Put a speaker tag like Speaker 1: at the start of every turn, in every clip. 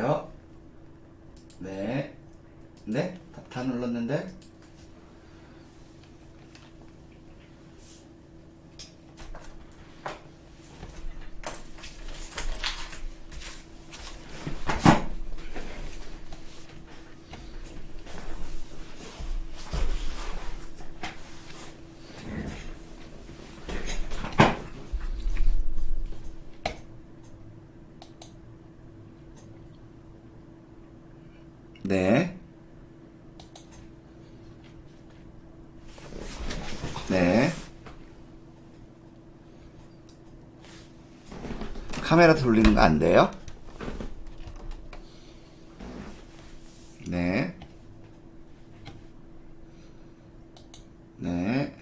Speaker 1: 여보세요? 네. 네? 다 눌렀는데? 네. 네. 카메라 돌리는 거 안 돼요? 네. 네.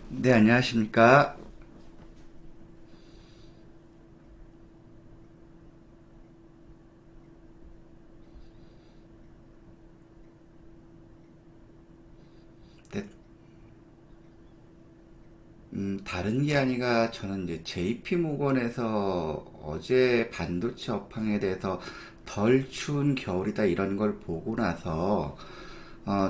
Speaker 1: 네, 안녕하십니까? 네, 다른 게 아니라 저는 이제 JP모건에서 어제 반도체 업황에 대해서 덜 추운 겨울이다 이런 걸 보고 나서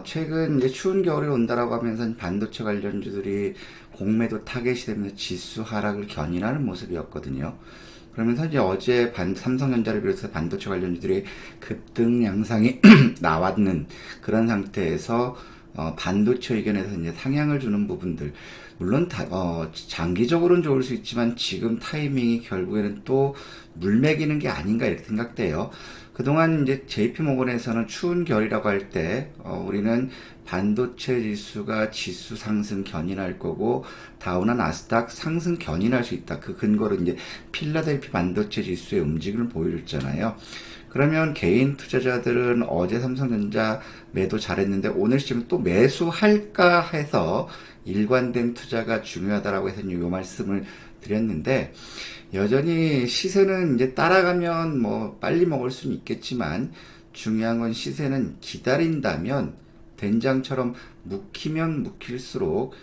Speaker 1: 최근 이제 추운 겨울이 온다라고 하면서 반도체 관련주들이 공매도 타겟이 되면서 지수 하락을 견인하는 모습이었거든요. 그러면서 이제 어제 삼성전자를 비롯해서 반도체 관련주들이 급등 양상이 나왔는 그런 상태에서 반도체 의견에서 이제 상향을 주는 부분들, 물론 장기적으로는 좋을 수 있지만 지금 타이밍이 결국에는 또 물매기는 게 아닌가 이렇게 생각돼요. 그동안 이제 JP모건에서는 추운 겨울이라고 할 때, 우리는 반도체 지수가 지수 상승 견인할 거고, 다우나 나스닥 상승 견인할 수 있다. 그 근거로 이제 필라델피 반도체 지수의 움직임을 보여줬잖아요. 그러면 개인 투자자들은 어제 삼성전자 매도 잘했는데 오늘 시점 또 매수할까 해서 일관된 투자가 중요하다라고 해서 이 말씀을 드렸는데, 여전히 시세는 이제 따라가면 뭐 빨리 먹을 수는 있겠지만 중요한 건 시세는 기다린다면 된장처럼 묵히면 묵힐수록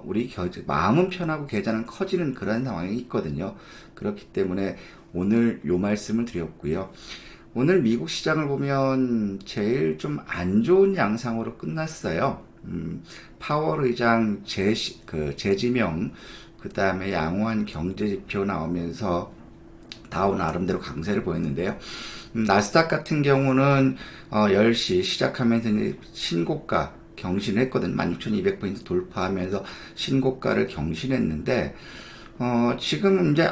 Speaker 1: 우리 마음은 편하고 계좌는 커지는 그런 상황이 있거든요. 그렇기 때문에 오늘 요 말씀을 드렸고요. 오늘 미국 시장을 보면 제일 좀 안 좋은 양상으로 끝났어요. 파월 의장 재지명, 그 다음에 양호한 경제지표 나오면서 다우 나름대로 강세를 보였는데요. 나스닥 같은 경우는 10시 시작하면서 신고가 경신했거든. 16,200포인트 돌파하면서 신고가를 경신했는데, 지금 이제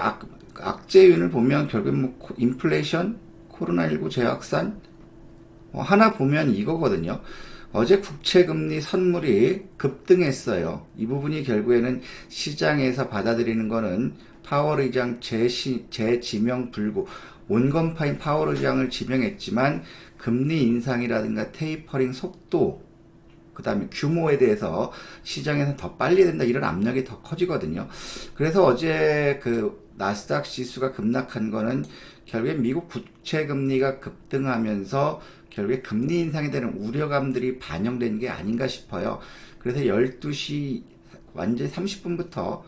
Speaker 1: 악재윤을 보면 결국 뭐 인플레이션, 코로나19 재확산, 하나 보면 이거거든요. 어제 국채금리 선물이 급등했어요. 이 부분이 결국에는 시장에서 받아들이는 거는 파월 의장 재지명 불구, 온건파인 파월 의장을 지명했지만 금리 인상이라든가 테이퍼링 속도, 그 다음에 규모에 대해서 시장에서 더 빨리 된다, 이런 압력이 더 커지거든요. 그래서 어제 그 나스닥 지수가 급락한 거는 결국에 미국 국채 금리가 급등하면서 결국에 금리 인상에 대한 우려감들이 반영된 게 아닌가 싶어요. 그래서 12시 완전 30분부터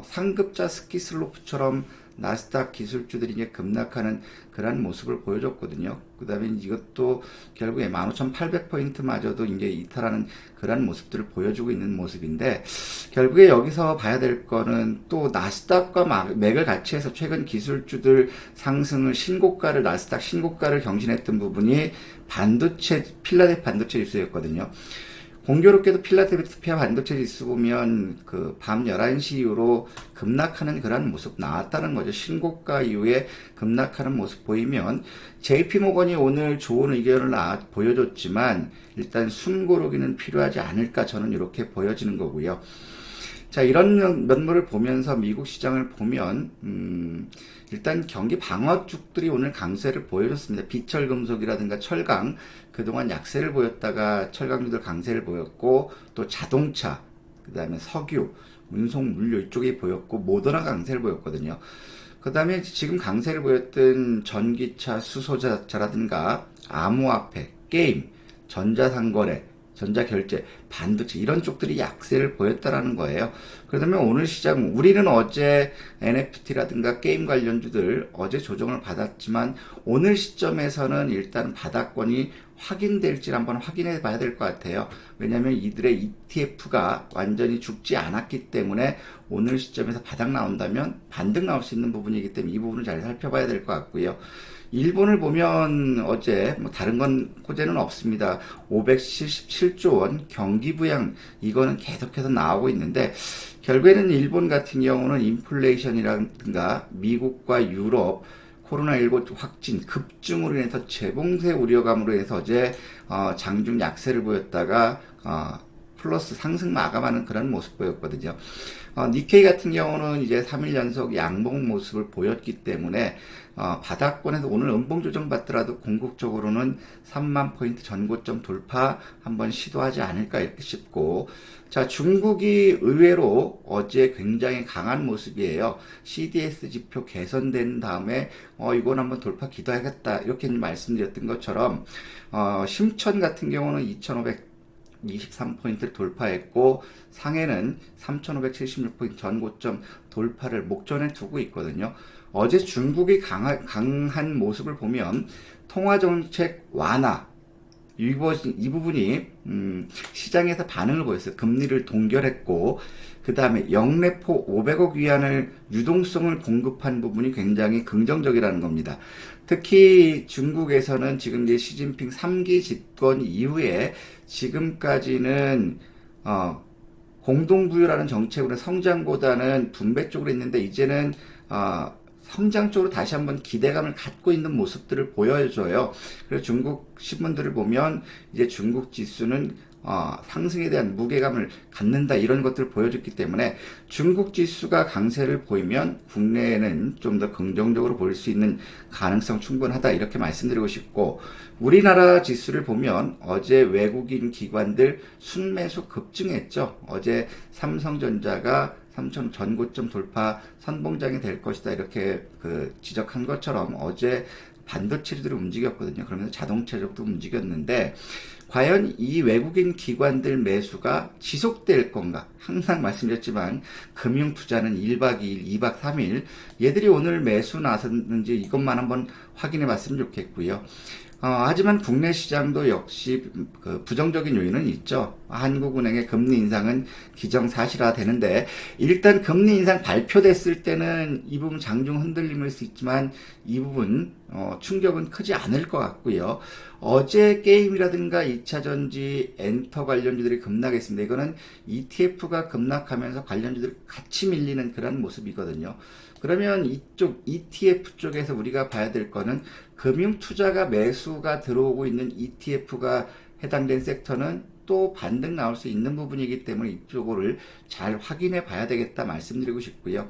Speaker 1: 상급자 스키 슬로프처럼 나스닥 기술주들이 이제 급락하는 그런 모습을 보여줬거든요. 그 다음에 이것도 결국에 15,800포인트마저도 이제 이탈하는 그런 모습들을 보여주고 있는 모습인데, 결국에 여기서 봐야 될 거는 또 나스닥과 맥을 같이 해서 최근 기술주들 상승을 나스닥 신고가를 경신했던 부분이 필라델피아 반도체 지수였거든요. 공교롭게도 필라델피아 반도체 지수 보면 그 밤 11시 이후로 급락하는 그런 모습 나왔다는 거죠. 신고가 이후에 급락하는 모습 보이면 JP모건이 오늘 좋은 의견을 보여줬지만 일단 숨고르기는 필요하지 않을까, 저는 이렇게 보여지는 거고요. 자, 이런 면모를 보면서 미국 시장을 보면 일단 경기 방어축들이 오늘 강세를 보여줬습니다. 비철금속이라든가 철강, 그동안 약세를 보였다가 철강주들 강세를 보였고, 또 자동차, 그 다음에 석유, 운송, 물류 이쪽이 보였고, 모더나 강세를 보였거든요. 그 다음에 지금 강세를 보였던 전기차, 수소자라든가 암호화폐, 게임, 전자상거래, 전자결제, 반도체 이런 쪽들이 약세를 보였다라는 거예요. 그러면 오늘 시장, 우리는 어제 NFT라든가 게임 관련주들 어제 조정을 받았지만 오늘 시점에서는 일단 바닥권이 확인될지 한번 확인해 봐야 될 것 같아요. 왜냐하면 이들의 ETF가 완전히 죽지 않았기 때문에 오늘 시점에서 바닥 나온다면 반등 나올 수 있는 부분이기 때문에 이 부분을 잘 살펴봐야 될 것 같고요. 일본을 보면 어제 뭐 다른 건 호재는 없습니다. 577조 원 경기 부양, 이거는 계속해서 나오고 있는데, 결국에는 일본 같은 경우는 인플레이션이라든가 미국과 유럽 코로나19 확진 급증으로 인해서 재봉쇄 우려감으로 해서 어제 장중 약세를 보였다가 플러스 상승 마감하는 그런 모습 보였거든요. 니케이 같은 경우는 이제 3일 연속 양봉 모습을 보였기 때문에 바닥권에서 오늘 음봉 조정 받더라도 궁극적으로는 3만 포인트 전고점 돌파 한번 시도하지 않을까 이렇게 싶고, 자, 중국이 의외로 어제 굉장히 강한 모습이에요. CDS 지표 개선된 다음에 이건 한번 돌파 기도하겠다 이렇게 말씀드렸던 것처럼 심천 같은 경우는 2,523포인트를 돌파했고, 상해는 3,576포인트 전고점 돌파를 목전에 두고 있거든요. 어제 중국이 강한 모습을 보면 통화정책 완화, 이 부분이 시장에서 반응을 보였어요. 금리를 동결했고, 그 다음에 영래포 500억 위안을 유동성을 공급한 부분이 굉장히 긍정적이라는 겁니다. 특히 중국에서는 지금 이제 시진핑 3기 집권 이후에 지금까지는 공동부유라는 정책으로 성장보다는 분배 쪽으로 있는데, 이제는 성장 쪽으로 다시 한번 기대감을 갖고 있는 모습들을 보여줘요. 그래서 중국 신문들을 보면 이제 중국 지수는 상승에 대한 무게감을 갖는다 이런 것들을 보여줬기 때문에 중국 지수가 강세를 보이면 국내에는 좀 더 긍정적으로 볼 수 있는 가능성 충분하다 이렇게 말씀드리고 싶고, 우리나라 지수를 보면 어제 외국인 기관들 순매수 급증했죠. 어제 삼성전자가 3천 전고점 돌파 선봉장이 될 것이다 이렇게 지적한 것처럼 어제 반도체들이 움직였거든요. 그러면서 자동차적도 움직였는데 과연 이 외국인 기관들 매수가 지속될 건가? 항상 말씀드렸지만 금융 투자는 1박 2일, 2박 3일 얘들이 오늘 매수 나섰는지 이것만 한번 확인해 봤으면 좋겠고요. 하지만 국내 시장도 역시 부정적인 요인은 있죠. 한국은행의 금리 인상은 기정사실화 되는데, 일단 금리 인상 발표됐을 때는 이 부분 장중 흔들림일 수 있지만 이 부분 충격은 크지 않을 것 같고요. 어제 게임이라든가 2차전지, 엔터 관련주들이 급락했습니다. 이거는 ETF가 급락하면서 관련주들이 같이 밀리는 그런 모습이거든요. 그러면 이쪽 ETF 쪽에서 우리가 봐야 될 거는 금융투자가 매수가 들어오고 있는 ETF가 해당된 섹터는 또 반등 나올 수 있는 부분이기 때문에 이쪽을 잘 확인해 봐야 되겠다 말씀드리고 싶고요.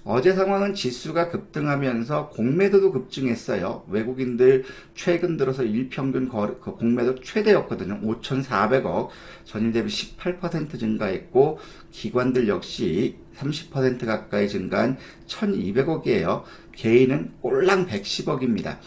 Speaker 1: 어제 상황은 지수가 급등하면서 공매도도 급증했어요. 외국인들 최근 들어서 일평균 공매도 최대였거든요. 5,400억, 전일 대비 18% 증가했고 기관들 역시 30% 가까이 증가한 1,200억이에요. 개인은 꼴랑 110억입니다.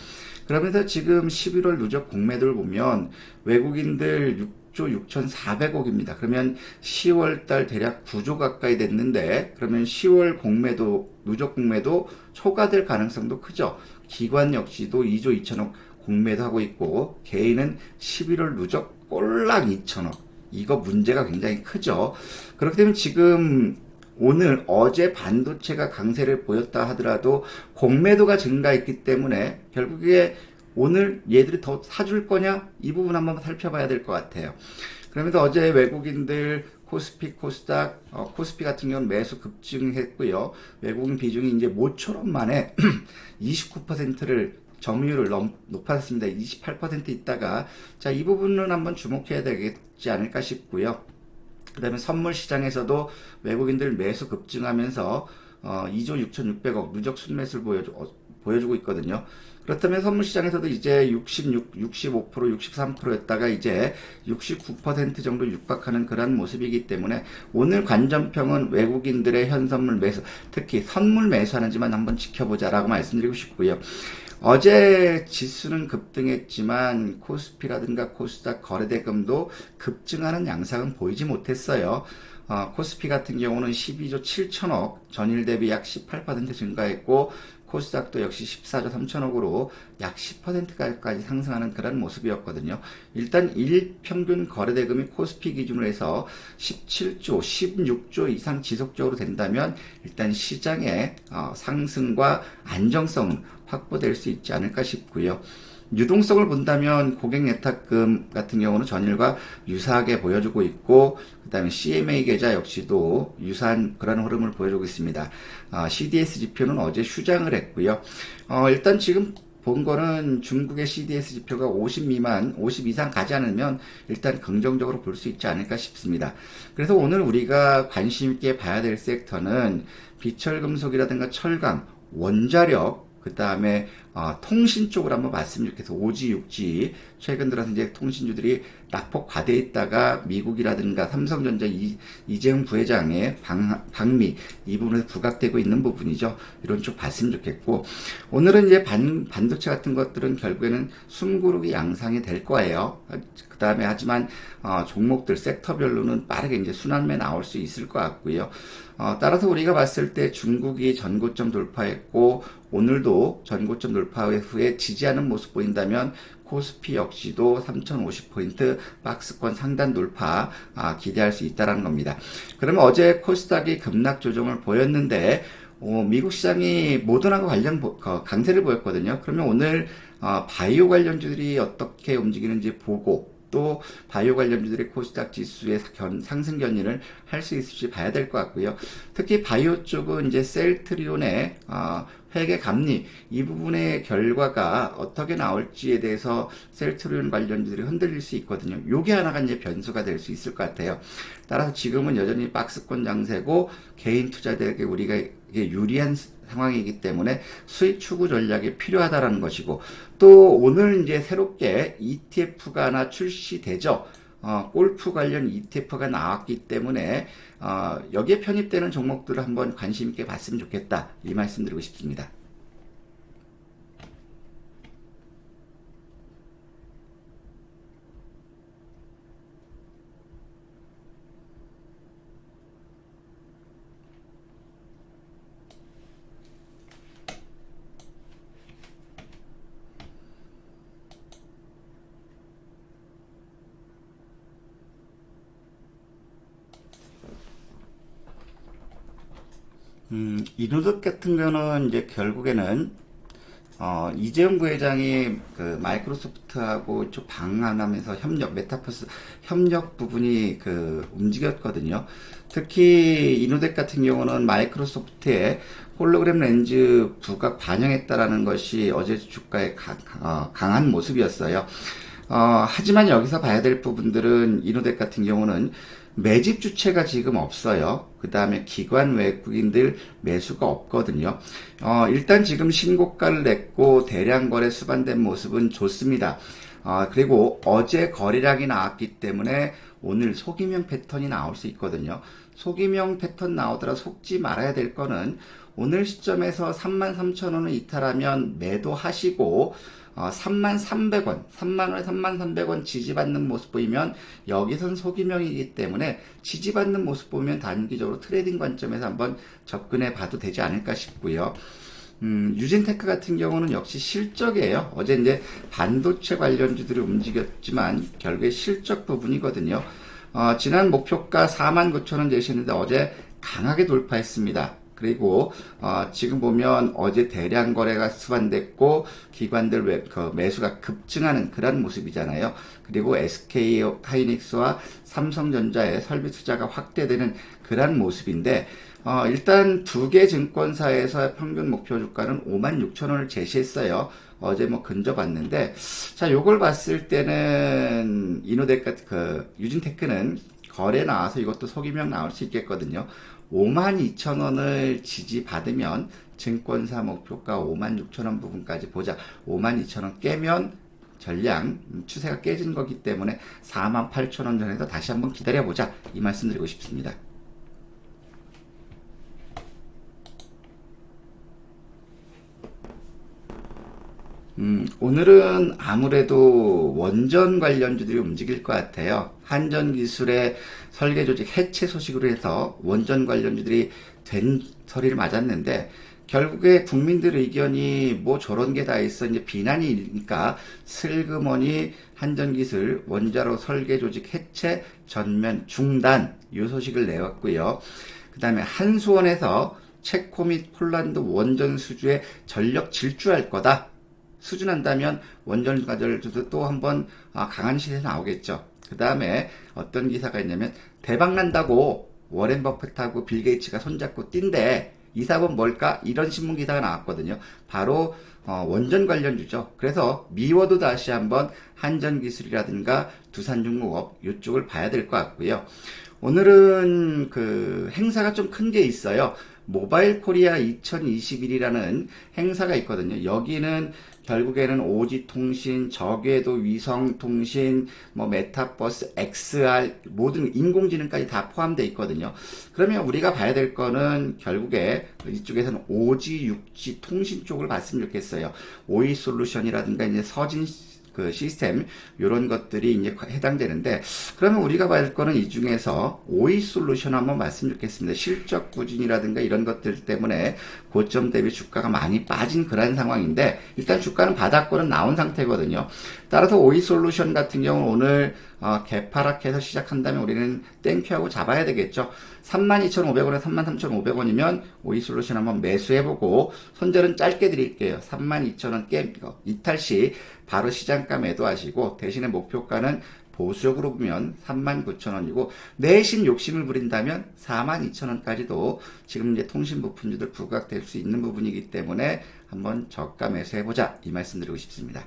Speaker 1: 그러면서 지금 11월 누적 공매도를 보면 외국인들 6조 6,400억입니다. 그러면 10월달 대략 9조 가까이 됐는데, 그러면 10월 공매도, 누적 공매도 초과될 가능성도 크죠. 기관 역시도 2조 2천억 공매도 하고 있고, 개인은 11월 누적 꼴랑 2천억. 이거 문제가 굉장히 크죠. 그렇기 때문에 지금 어제 반도체가 강세를 보였다 하더라도 공매도가 증가했기 때문에 결국에 오늘 얘들이 더 사줄 거냐? 이 부분 한번 살펴봐야 될 것 같아요. 그러면서 어제 외국인들 코스피, 코스닥, 코스피 같은 경우는 매수 급증했고요. 외국인 비중이 이제 모처럼 만에 29%를 점유율을 높았습니다. 28% 있다가, 자, 이 부분은 한번 주목해야 되겠지 않을까 싶고요. 그 다음에 선물 시장에서도 외국인들 매수 급증하면서 2조 6,600억 누적 순매수를 보여주고 있거든요. 그렇다면 선물 시장에서도 이제 66, 65%, 63%였다가 이제 69% 정도 육박하는 그런 모습이기 때문에 오늘 관전평은 외국인들의 현선물 매수, 특히 선물 매수하는지만 한번 지켜보자라고 말씀드리고 싶고요. 어제 지수는 급등했지만 코스피라든가 코스닥 거래대금도 급증하는 양상은 보이지 못했어요. 코스피 같은 경우는 12조 7천억, 전일 대비 약 18% 증가했고, 코스닥도 역시 14조 3천억으로 약 10%까지 상승하는 그런 모습이었거든요. 일단 일평균 거래대금이 코스피 기준으로 해서 17조, 16조 이상 지속적으로 된다면 일단 시장의 상승과 안정성은 확보될 수 있지 않을까 싶고요. 유동성을 본다면 고객 예탁금 같은 경우는 전일과 유사하게 보여주고 있고, 그 다음에 CMA 계좌 역시도 유사한 그런 흐름을 보여주고 있습니다. CDS 지표는 어제 휴장을 했고요. 일단 지금 본 거는 중국의 CDS 지표가 50 미만, 50 이상 가지 않으면 일단 긍정적으로 볼 수 있지 않을까 싶습니다. 그래서 오늘 우리가 관심 있게 봐야 될 섹터는 비철금속이라든가 철강, 원자력, 그 다음에 통신 쪽으로 한번 봤으면 좋겠어. 5G, 6G 최근 들어서 이제 통신주들이 낙폭 과대해 있다가 미국이라든가 삼성전자 이재용 부회장의 방미 이 부분에서 부각되고 있는 부분이죠. 이런 쪽 봤으면 좋겠고, 오늘은 이제 반도체 같은 것들은 결국에는 숨고르기 양상이 될 거예요. 그 다음에 하지만 종목들 섹터별로는 빠르게 이제 순환매 나올 수 있을 것 같고요. 따라서 우리가 봤을 때 중국이 전고점 돌파했고 오늘도 전고점 돌파 후에 지지하는 모습 보인다면 코스피 역시도 3050포인트 박스권 상단 돌파 기대할 수 있다는 겁니다. 그러면 어제 코스닥이 급락 조정을 보였는데 미국 시장이 모더나과 관련 강세를 보였거든요. 그러면 오늘 바이오 관련주들이 어떻게 움직이는지 보고 또 바이오 관련주들의 코스닥 지수의 상승 견인을 할 수 있을지 봐야 될 것 같고요. 특히 바이오 쪽은 이제 셀트리온의 회계 감리 이 부분의 결과가 어떻게 나올지에 대해서 셀트리온 관련주들이 흔들릴 수 있거든요. 요게 하나가 이제 변수가 될 수 있을 것 같아요. 따라서 지금은 여전히 박스권 장세고 개인 투자자에게 우리가 이게 유리한 상황이기 때문에 수익 추구 전략이 필요하다라는 것이고, 또 오늘 이제 새롭게 ETF가 하나 출시되죠. 골프 관련 ETF가 나왔기 때문에 여기에 편입되는 종목들을 한번 관심 있게 봤으면 좋겠다, 이 말씀 드리고 싶습니다. 이노덕 같은 경우는 이제 결국에는 이재용 부회장이 그 마이크로소프트하고 좀 방한하면서 협력, 메타버스 협력 부분이 그 움직였거든요. 특히 이노덱 같은 경우는 마이크로소프트의 홀로그램 렌즈 부각 반영했다라는 것이 어제 주가의 강한 모습이었어요. 하지만 여기서 봐야 될 부분들은 이노덱 같은 경우는 매집 주체가 지금 없어요. 그 다음에 기관 외국인들 매수가 없거든요. 일단 지금 신고가를 냈고 대량 거래 수반된 모습은 좋습니다. 그리고 어제 거래량이 나왔기 때문에 오늘 속임형 패턴이 나올 수 있거든요. 속임형 패턴 나오더라 속지 말아야 될 거는 오늘 시점에서 33,000원을 이탈하면 매도하시고 33,300원, 3만원에 33,300원 지지받는 모습 보이면 여기선 속임형이기 때문에 지지받는 모습 보면 단기적으로 트레이딩 관점에서 한번 접근해 봐도 되지 않을까 싶고요. 유진테크 같은 경우는 역시 실적이에요. 어제 이제 반도체 관련주들이 움직였지만 결국에 실적 부분이거든요. 지난 목표가 49,000원 제시했는데 어제 강하게 돌파했습니다. 그리고 지금 보면 어제 대량 거래가 수반됐고 기관들 매수가 급증하는 그런 모습이잖아요. 그리고 SK 하이닉스와 삼성전자의 설비 투자가 확대되는 그런 모습인데 일단 두 개 증권사에서 평균 목표 주가는 56,000원을 제시했어요. 어제 뭐 근접봤는데, 자, 요걸 봤을 때는 이노덱 같은 유진테크는 거래 나와서 이것도 속임형 나올 수 있겠거든요. 52,000원을 지지받으면 증권사 목표가 56,000원 부분까지 보자. 52,000원 깨면 전량 추세가 깨진 거기 때문에 48,000원 전에서 다시 한번 기다려보자, 이 말씀 드리고 싶습니다. 오늘은 아무래도 원전 관련주들이 움직일 것 같아요. 한전기술의 설계 조직 해체 소식으로 해서 원전 관련주들이 된 소리를 맞았는데, 결국에 국민들 의견이 뭐 저런 게 다 있어 이제 비난이니까 슬그머니 한전기술 원자로 설계 조직 해체 전면 중단 이 소식을 내왔고요. 그 다음에 한수원에서 체코 및 폴란드 원전 수주에 전력 질주할 거다. 수준한다면 원전 가절주도 또 한번 강한 시세 나오겠죠. 그 다음에 어떤 기사가 있냐면 대박 난다고 워렌 버핏하고 빌 게이츠가 손잡고 뛴대. 이 사업은 뭘까? 이런 신문 기사가 나왔거든요. 바로 원전 관련주죠. 그래서 미워도 다시 한번 한전기술이라든가 두산중공업 이쪽을 봐야 될 것 같고요. 오늘은 그 행사가 좀 큰 게 있어요. 모바일 코리아 2021이라는 행사가 있거든요. 여기는 결국에는 오지통신, 저궤도 위성통신, 뭐 메타버스, XR 모든 인공지능까지 다 포함되어 있거든요. 그러면 우리가 봐야 될 거는 결국에 이쪽에서는 오지, 육지 통신 쪽을 봤으면 좋겠어요. 오이 솔루션이라든가 이제 서진 그 시스템 이런 것들이 이제 해당되는데, 그러면 우리가 봐야 거는 이 중에서 오이 솔루션 한번 봤으면 좋겠습니다. 실적 부진이라든가 이런 것들 때문에 고점 대비 주가가 많이 빠진 그런 상황인데, 일단 주가는 바닥권은 나온 상태거든요. 따라서 오이 솔루션 같은 경우는 오늘 개파락해서 시작한다면 우리는 땡큐하고 잡아야 되겠죠. 32,500원에 33,500원이면 오이 솔루션 한번 매수해보고, 손절은 짧게 드릴게요. 32,000원 깨 이탈 시 바로 시장가 매도하시고, 대신에 목표가는 보수적으로 보면 39,000원이고 내심 욕심을 부린다면 42,000원까지도 지금 이제 통신부품주들 부각될 수 있는 부분이기 때문에 한번 저가 매수해보자 이 말씀 드리고 싶습니다.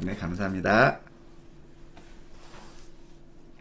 Speaker 1: 네, 감사합니다.